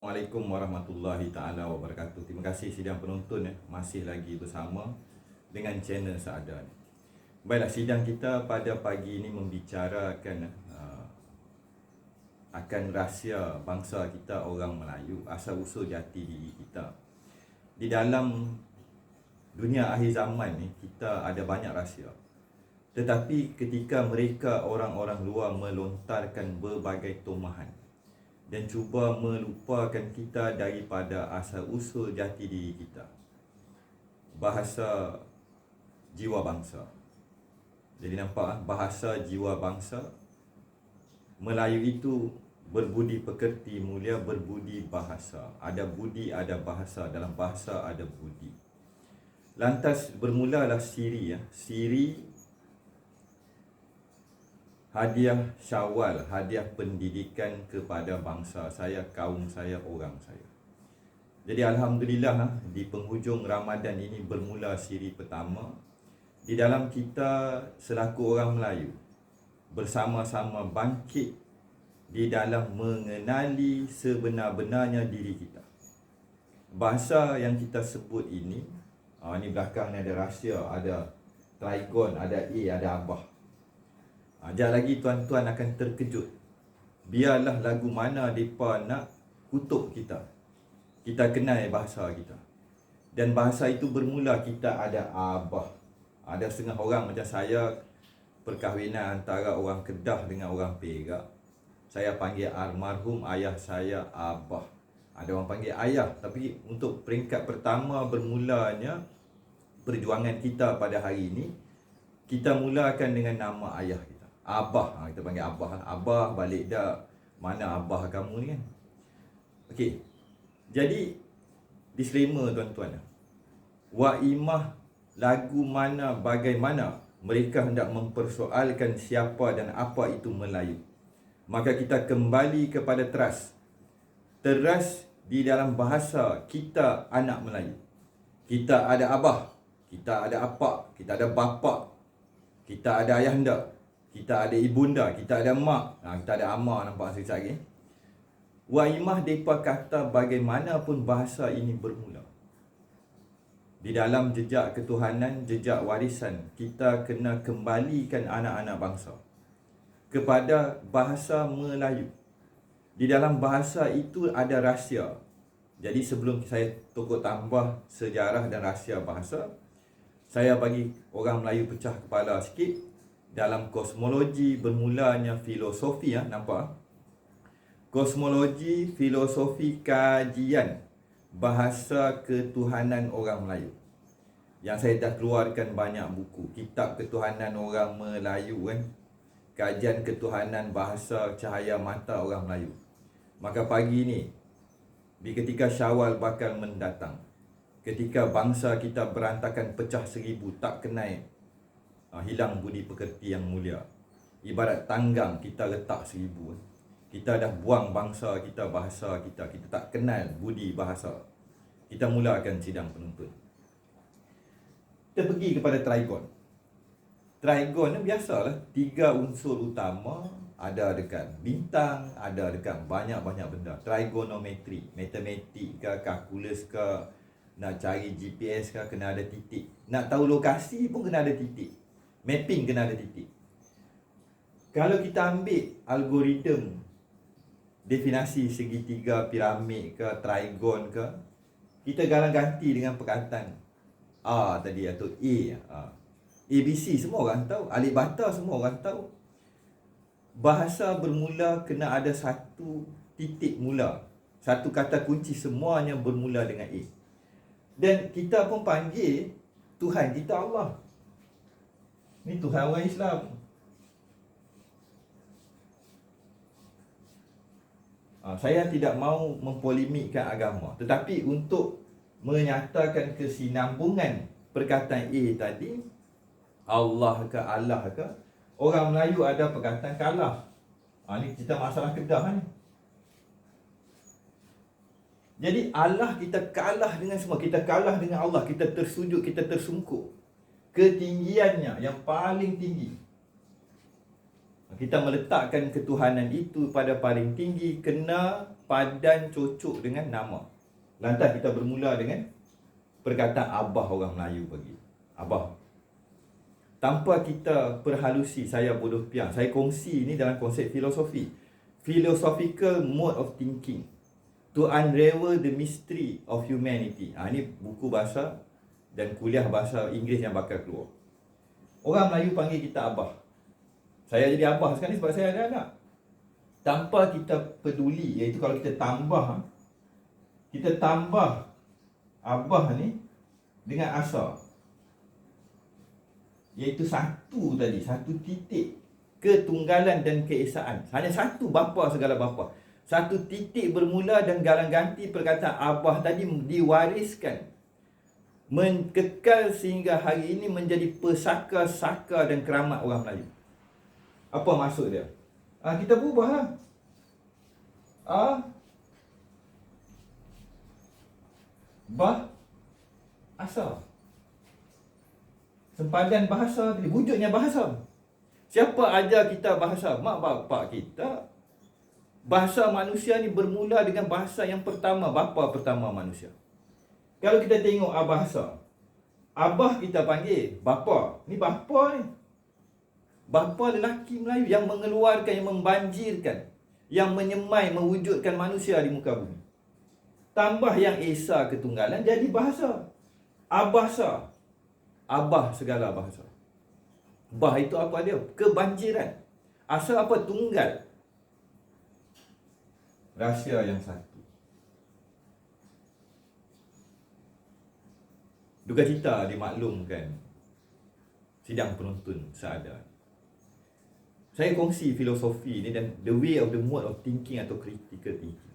Assalamualaikum warahmatullahi taala wabarakatuh. Terima kasih sidang penonton masih lagi bersama dengan channel Saada. Baiklah, sidang kita pada pagi ini membicarakan akan rahsia bangsa kita orang Melayu, asal usul jati diri kita. Di dalam dunia akhir zaman ni kita ada banyak rahsia. Tetapi ketika mereka orang-orang luar melontarkan berbagai tomahan dan cuba melupakan kita daripada asal usul jati diri kita, bahasa jiwa bangsa. Jadi nampak bahasa jiwa bangsa Melayu itu berbudi pekerti, mulia berbudi bahasa. Ada budi, ada bahasa. Dalam bahasa ada budi. Lantas bermulalah Siri Siri hadiah Syawal, hadiah pendidikan kepada bangsa saya, kaum saya, orang saya. Jadi alhamdulillah di penghujung Ramadan ini bermula siri pertama. Di dalam kita selaku orang Melayu bersama-sama bangkit di dalam mengenali sebenar-benarnya diri kita. Bahasa yang kita sebut ini, ni belakang ni ada rahsia, ada trigon, ada A, ada Abah. Sekejap lagi tuan-tuan akan terkejut. Biarlah lagu mana mereka nak kutuk kita, kita kenal bahasa kita. Dan bahasa itu bermula kita ada Abah. Ada setengah orang macam saya, perkahwinan antara orang Kedah dengan orang Perak. Saya panggil almarhum ayah saya Abah. Ada orang panggil ayah. Tapi untuk peringkat pertama bermulanya perjuangan kita pada hari ini, kita mulakan dengan nama ayah kita, Abah. Kita panggil Abah. Abah balik dah. Mana Abah kamu ni kan? Okey. Jadi disclaimer tuan-tuan. Waimah lagu mana bagaimana mereka hendak mempersoalkan siapa dan apa itu Melayu. Maka kita kembali kepada teras. Teras di dalam bahasa kita anak Melayu. Kita ada abah, kita ada apak, kita ada bapa, kita ada ayahanda, kita ada ibunda, kita ada mak, kita ada ama, nampak sekejap lagi. Waimah mereka kata bagaimanapun bahasa ini bermula. Di dalam jejak ketuhanan, jejak warisan, kita kena kembalikan anak-anak bangsa kepada bahasa Melayu. Di dalam bahasa itu ada rahsia. Jadi sebelum saya tokoh tambah sejarah dan rahsia bahasa, saya bagi orang Melayu pecah kepala sikit. Dalam kosmologi bermulanya filosofi, nampak? Kosmologi, filosofi kajian bahasa ketuhanan orang Melayu. Yang saya dah keluarkan banyak buku. Kitab Ketuhanan Orang Melayu Kajian Ketuhanan Bahasa Cahaya Mata Orang Melayu. Maka pagi ni, di ketika Syawal bakal mendatang, ketika bangsa kita berantakan pecah 1000, tak kenal, hilang budi pekerti yang mulia. Ibarat tanggang kita letak 1000. Kita dah buang bangsa kita, bahasa kita. Kita tak kenal budi bahasa. Kita mulakan sidang penuntut. Kita pergi kepada trigon. Trigon ni biasalah, 3 unsur utama ada dekat bintang, ada dekat banyak-banyak benda. Trigonometri, matematik ke, kalkulus ke, nak cari GPS ke, kena ada titik. Nak tahu lokasi pun kena ada titik. Mapping kena ada titik. Kalau kita ambil algoritma definisi segitiga, piramid ke, trigon ke, kita galang ganti dengan perkataan A tadi atau A. ABC semua orang tahu, alif bata semua orang tahu. Bahasa bermula kena ada satu titik mula, satu kata kunci, semuanya bermula dengan A. Dan kita pun panggil Tuhan kita Allah. Ni Tuhan orang Islam. Saya tidak mahu mempolemikkan agama, tetapi untuk menyatakan kesinambungan perkataan A tadi, Allah ke Allah ke, orang Melayu ada perkataan kalah. Ni kita masalah Kedah ni. Jadi Allah kita kalah dengan semua. Kita kalah dengan Allah. Kita tersujud, kita tersungkur. Ketinggiannya yang paling tinggi. Kita meletakkan ketuhanan itu pada paling tinggi, kena padan cocok dengan nama. Lantas kita bermula dengan perkataan abah orang Melayu bagi. Abah. Tanpa kita perhalusi, saya bodoh piang. Saya kongsi ni dalam konsep filosofi. Philosophical mode of thinking. To unravel the mystery of humanity. Ini buku bahasa dan kuliah bahasa Inggeris yang bakal keluar. Orang Melayu panggil kita abah. Saya jadi abah sekarang ni sebab saya ada anak. Tanpa kita peduli, iaitu kalau kita tambah abah ni dengan asa, iaitu satu tadi, satu titik ketunggalan dan keesaan. Hanya satu bapa segala bapa. Satu titik bermula dan galang ganti perkataan abah tadi diwariskan, mengekal sehingga hari ini menjadi pesaka-saka dan keramat orang Melayu. Apa maksud dia? Kita berubah lah. Bahasa. Sempadan bahasa tadi, wujudnya bahasa. Siapa ajar kita bahasa? Mak bapak kita. Bahasa manusia ni bermula dengan bahasa yang pertama, bapa pertama manusia. Kalau kita tengok bahasa, abah kita panggil bapa. Ni bapa ni. Bapa lelaki Melayu yang mengeluarkan, yang membanjirkan, yang menyemai, mewujudkan manusia di muka bumi. Tambah yang esa ketunggalan jadi bahasa. Abasa. Abah segala bahasa. Bah itu apa dia? Kebanjiran. Asal apa? Tunggal. Rahsia yang satu. Duka cita dimaklumkan sidang penonton seadanya. Saya kongsi filosofi ni dan the way of the mode of thinking atau critical thinking.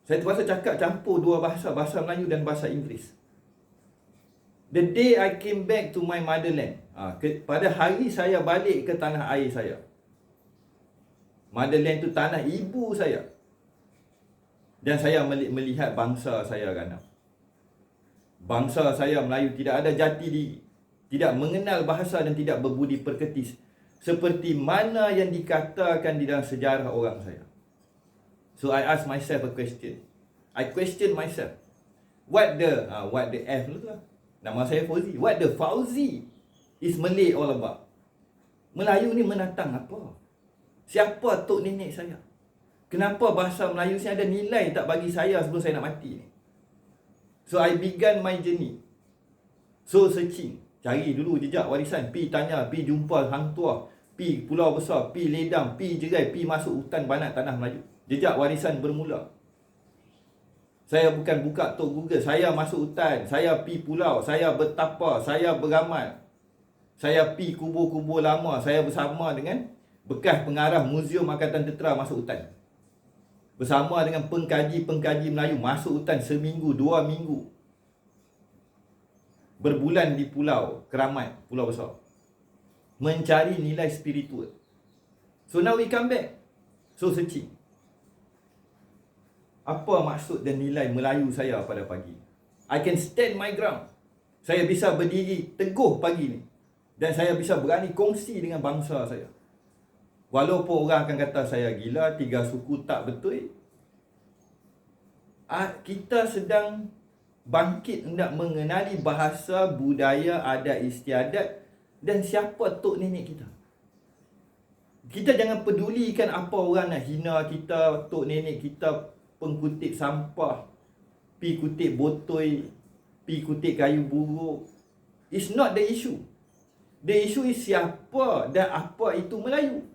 Saya terpaksa cakap campur dua bahasa, bahasa Melayu dan bahasa Inggeris. The day I came back to my motherland, pada hari saya balik ke tanah air saya. Motherland tu tanah ibu saya. Dan saya melihat bangsa saya ganap. Bangsa saya Melayu tidak ada jati diri, tidak mengenal bahasa dan tidak berbudi perketis, seperti mana yang dikatakan di dalam sejarah orang saya. So I ask myself a question. I question myself. What the F tu lah. Nama saya Fauzi. What the Fauzi is Malay all about? Melayu ni menatang apa? Siapa tok nenek saya? Kenapa bahasa Melayu ni ada nilai tak bagi saya sebelum saya nak mati ni? So I began my journey. So searching. Cari dulu jejak warisan. Pi tanya, pi jumpa hang tua, pi pulau besar, pi ledang, pi jerai, pi masuk hutan banat tanah Melayu. Jejak warisan bermula. Saya bukan buka tok Google. Saya masuk hutan. Saya pi pulau. Saya bertapa. Saya beramal. Saya pi kubur-kubur lama. Saya bersama dengan bekas pengarah Muzium Angkatan Tentera masuk hutan. Bersama dengan pengkaji-pengkaji Melayu masuk hutan seminggu, 2 minggu. Berbulan di pulau Keramat, pulau besar. Mencari nilai spiritual. So now we come back. So searching. Apa maksud dan nilai Melayu saya pada pagi? I can stand my ground. Saya bisa berdiri teguh pagi ni. Dan saya bisa berani kongsi dengan bangsa saya. Walaupun orang akan kata saya gila, 3 suku tak betul. Kita sedang bangkit hendak mengenali bahasa, budaya, adat istiadat dan siapa tok nenek kita. Kita jangan pedulikan apa orang nak hina kita, tok nenek kita pengkutip sampah, pi kutip botol, pi kutip kayu buruk. It's not the issue. The issue is siapa dan apa itu Melayu.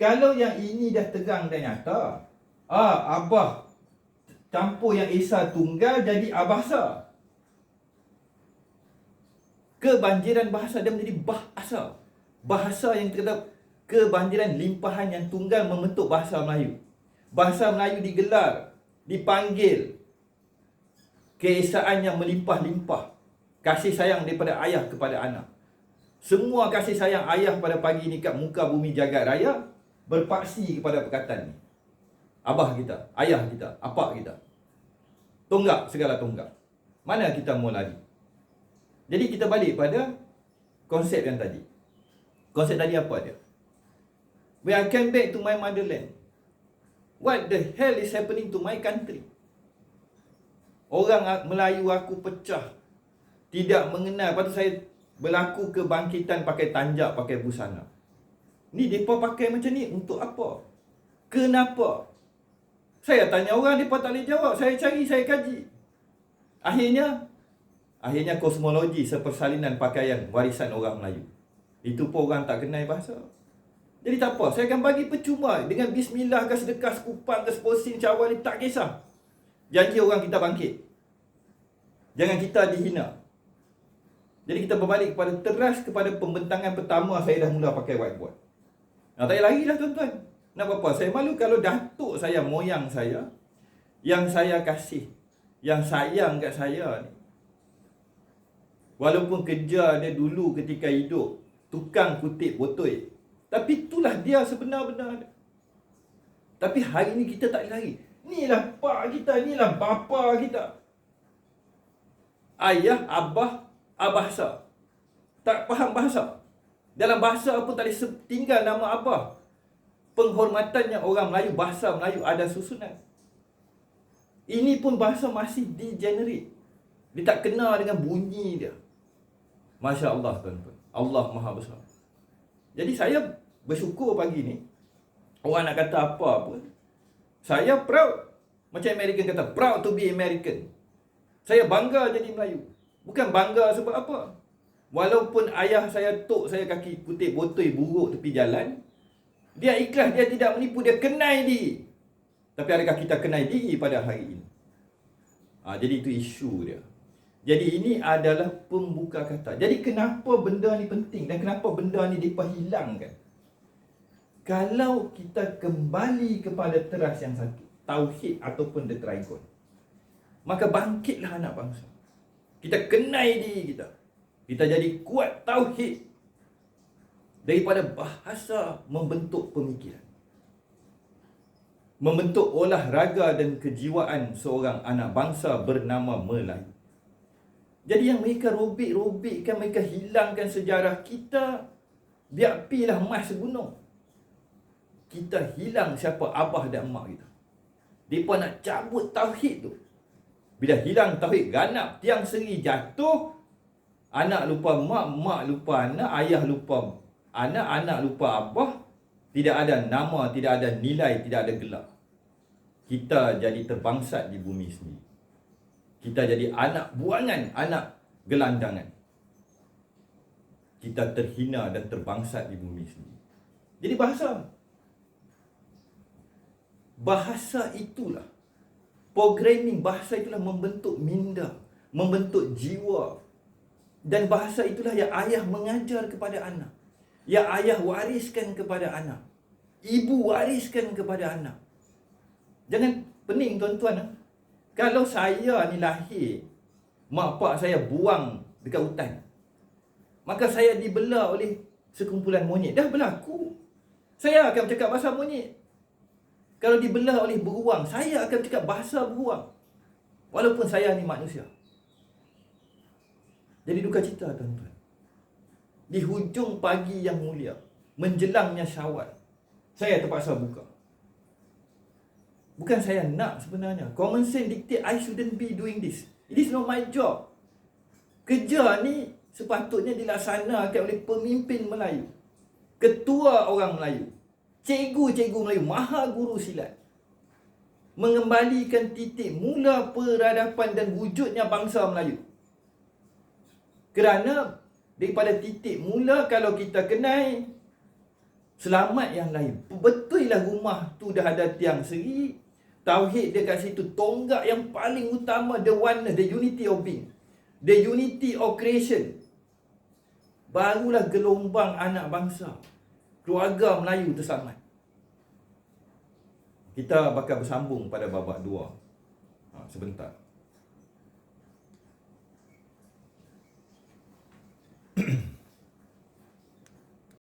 Kalau yang ini dah terang dan nyata, abah campur yang esa tunggal jadi abasa. Kebanjiran bahasa dia menjadi bahasa. Bahasa yang terdapat kebanjiran limpahan yang tunggal membentuk bahasa Melayu. Bahasa Melayu digelar, dipanggil. Keesaan yang melimpah-limpah. Kasih sayang daripada ayah kepada anak. Semua kasih sayang ayah pada pagi ni kat muka bumi jagat raya berpaksi kepada perkataan ni. Abah kita, ayah kita, apak kita. Tonggak, segala tonggak. Mana kita mau lari? Jadi kita balik pada konsep yang tadi. Konsep tadi apa dia? When I came back to my motherland, What the hell is happening to my country? Orang Melayu aku pecah, tidak mengenal. Lepas tu saya berlaku kebangkitan pakai tanjak, pakai busana. Ni mereka pakai macam ni untuk apa? Kenapa? Saya tanya orang, mereka tak boleh jawab. Saya cari, saya kaji. Akhirnya kosmologi sepersalinan pakaian warisan orang Melayu. Itu pun orang tak kenal bahasa. Jadi tak apa, saya akan bagi percuma. Dengan bismillah ke sedekah, sekupan ke seposin, cawan ni tak kisah. Janji orang kita bangkit. Jangan kita dihina. Jadi kita berbalik kepada teras kepada pembentangan pertama saya dah mula pakai whiteboard. Tak payah lari lah tuan-tuan. Nak apa-apa, saya malu kalau datuk saya, moyang saya, yang saya kasih, yang sayang kat saya ni, walaupun kerja dia dulu ketika hidup tukang kutip botol, tapi itulah dia sebenar-benar. Tapi hari ni kita tak lari. Inilah pak kita, inilah bapa kita. Ayah, abah, abahsa. Tak faham bahasa. Dalam bahasa pun tak boleh tinggal nama abah. Penghormatannya orang Melayu, bahasa Melayu ada susunan. Ini pun bahasa masih degenerate. Dia tak kena dengan bunyi dia. Masya Allah tuan-tuan. Allah Maha Besar. Jadi saya bersyukur pagi ni. Orang nak kata apa pun, saya proud. Macam American kata, proud to be American. Saya bangga jadi Melayu. Bukan bangga sebab apa. Walaupun ayah saya tok saya kaki kutip botol buruk tepi jalan, dia ikhlas, dia tidak menipu, dia kenal diri. Tapi adakah kita kenal diri pada hari ini? Jadi itu isu dia. Jadi ini adalah pembuka kata. Jadi kenapa benda ni penting dan kenapa benda ni mereka hilangkan? Kalau kita kembali kepada teras yang satu, tauhid ataupun the trigon, maka bangkitlah anak bangsa. Kita kenal diri kita. Kita jadi kuat tauhid. Daripada bahasa membentuk pemikiran, membentuk olahraga dan kejiwaan seorang anak bangsa bernama Melayu. Jadi yang mereka robek-robekkan, mereka hilangkan sejarah kita, biar pilah emas segunung. Kita hilang siapa abah dan mak kita. Mereka nak cabut tauhid tu. Bila hilang tauhid, ganap, tiang seri jatuh, anak lupa mak, mak lupa anak, ayah lupa anak, anak lupa abah. Tidak ada nama, tidak ada nilai, tidak ada gelar. Kita jadi terbangsat di bumi sendiri. Kita jadi anak buangan, anak gelandangan. Kita terhina dan terbangsat di bumi sendiri. Jadi bahasa itulah, programming bahasa itulah membentuk minda, membentuk jiwa. Dan bahasa itulah yang ayah mengajar kepada anak, yang ayah wariskan kepada anak, ibu wariskan kepada anak. Jangan pening tuan-tuan. Kalau saya ni lahir, mak pak saya buang dekat hutan, maka saya dibelah oleh sekumpulan monyet. Dah berlaku. Saya akan bercakap bahasa monyet. Kalau dibelah oleh beruang, saya akan bercakap bahasa beruang. Walaupun saya ni manusia. Jadi duka cita tuan-tuan. Di hujung pagi yang mulia, menjelangnya Syawal, saya terpaksa buka. Bukan saya nak sebenarnya. Common sense dictate I shouldn't be doing this. It is not my job. Kerja ni sepatutnya dilaksanakan oleh pemimpin Melayu, ketua orang Melayu, cikgu-cikgu Melayu, maha guru silat. Mengembalikan titik mula peradaban dan wujudnya bangsa Melayu. Kerana daripada titik mula, kalau kita kenal selamat yang lain. Betul lah rumah tu dah ada tiang seri. Tauhid dia kat situ. Tonggak yang paling utama, the oneness, the unity of being, the unity of creation. Barulah gelombang anak bangsa, keluarga Melayu terselamat. Kita bakal bersambung pada babak 2 sebentar.